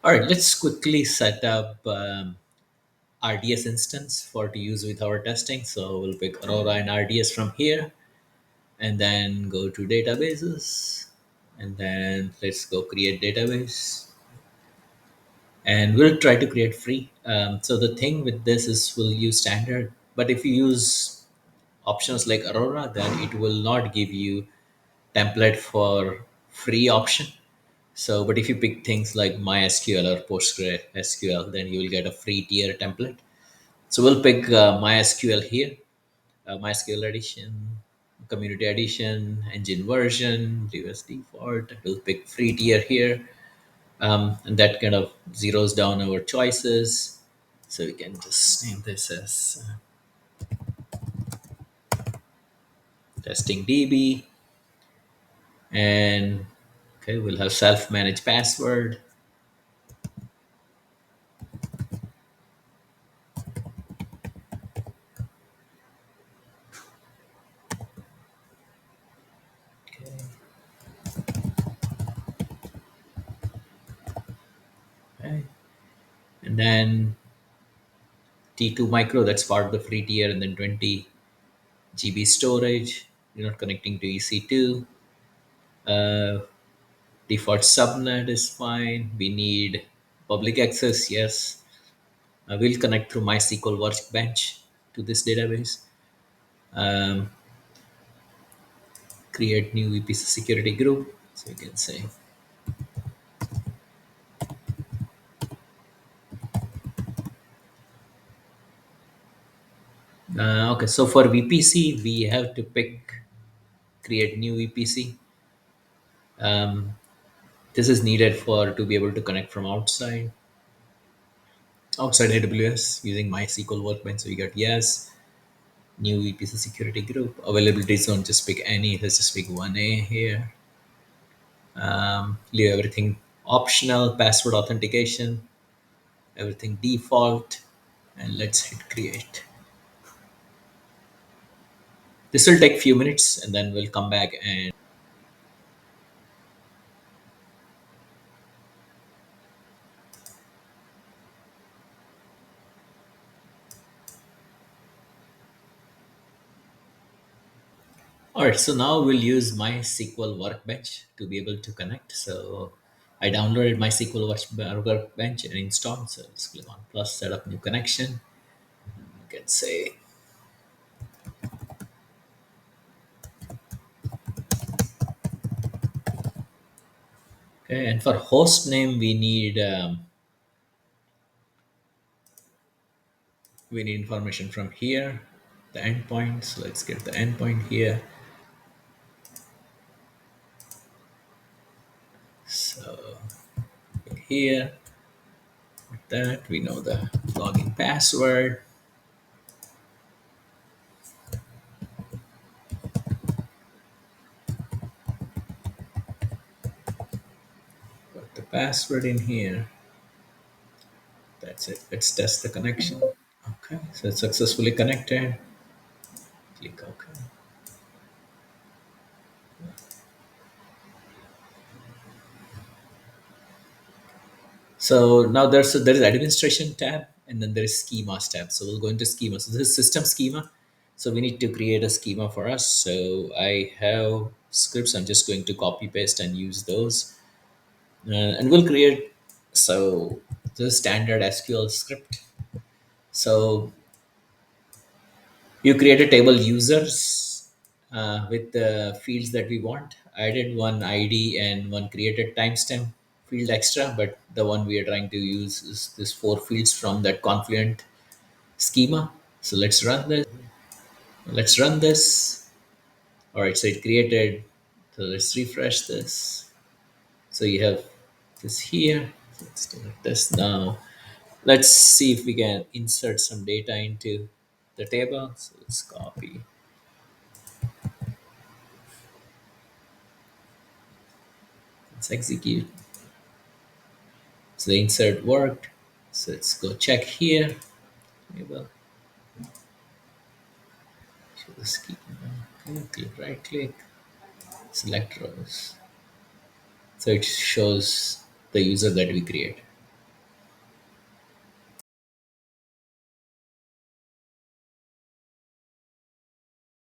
All right, let's quickly set up RDS instance for to use with our testing. So we'll pick Aurora and RDS from here, and then go to databases, and then let's go create database, and we'll try to create free. So the thing with this is we'll use standard, but if you use options like Aurora, then it will not give you template for free option. So, but if you pick things like MySQL or PostgreSQL, then you will get a free tier template. So we'll pick MySQL here, MySQL edition, community edition, engine version, US default. We'll pick free tier here, and that kind of zeroes down our choices. So we can just name this as testing DB, and okay, we'll have self-managed password. Okay, and then T2 micro, that's part of the free tier, and then 20 GB storage. You're not connecting to EC2. Uh, Default subnet is fine. We need public access, yes. We'll connect through MySQL Workbench to this database. Um, Create new VPC security group. So you can say, okay, so for VPC, we have to pick create new VPC. Um, this is needed for to be able to connect from outside AWS using MySQL Workbench. So you got yes, new VPC security group. Availability zone, just pick any. Let's just pick 1A here. Leave everything optional, password authentication, everything default, and let's hit create. This will take few minutes and then we'll come back and all right, so now we'll use MySQL Workbench to be able to connect. So I downloaded MySQL Workbench and installed. So let's click on plus, set up new connection. You can say, okay, and for host name, we need information from here, the endpoint. So let's get the endpoint here. So here, like that, we know the login password. Put the password in here. That's it. Let's test the connection. Okay, so it's successfully connected. Click OK. So now there is administration tab and then there is schemas tab. So we'll go into schema. So this is system schema. So we need to create a schema for us. So I have scripts. I'm just going to copy paste and use those, and we'll create. So this is standard SQL script. So you create a table users with the fields that we want. I did one ID and one created timestamp field extra, but the one we are trying to use is this four fields from that Confluent schema. So let's run this. Let's run this. All right, so it created. So let's refresh this. So you have this here. So let's do like this now. Let's see if we can insert some data into the table. So let's copy. Let's execute. So the insert worked. So let's go check here. Table. Show the schema. Okay, click right click. Select rows. So it shows the user that we create.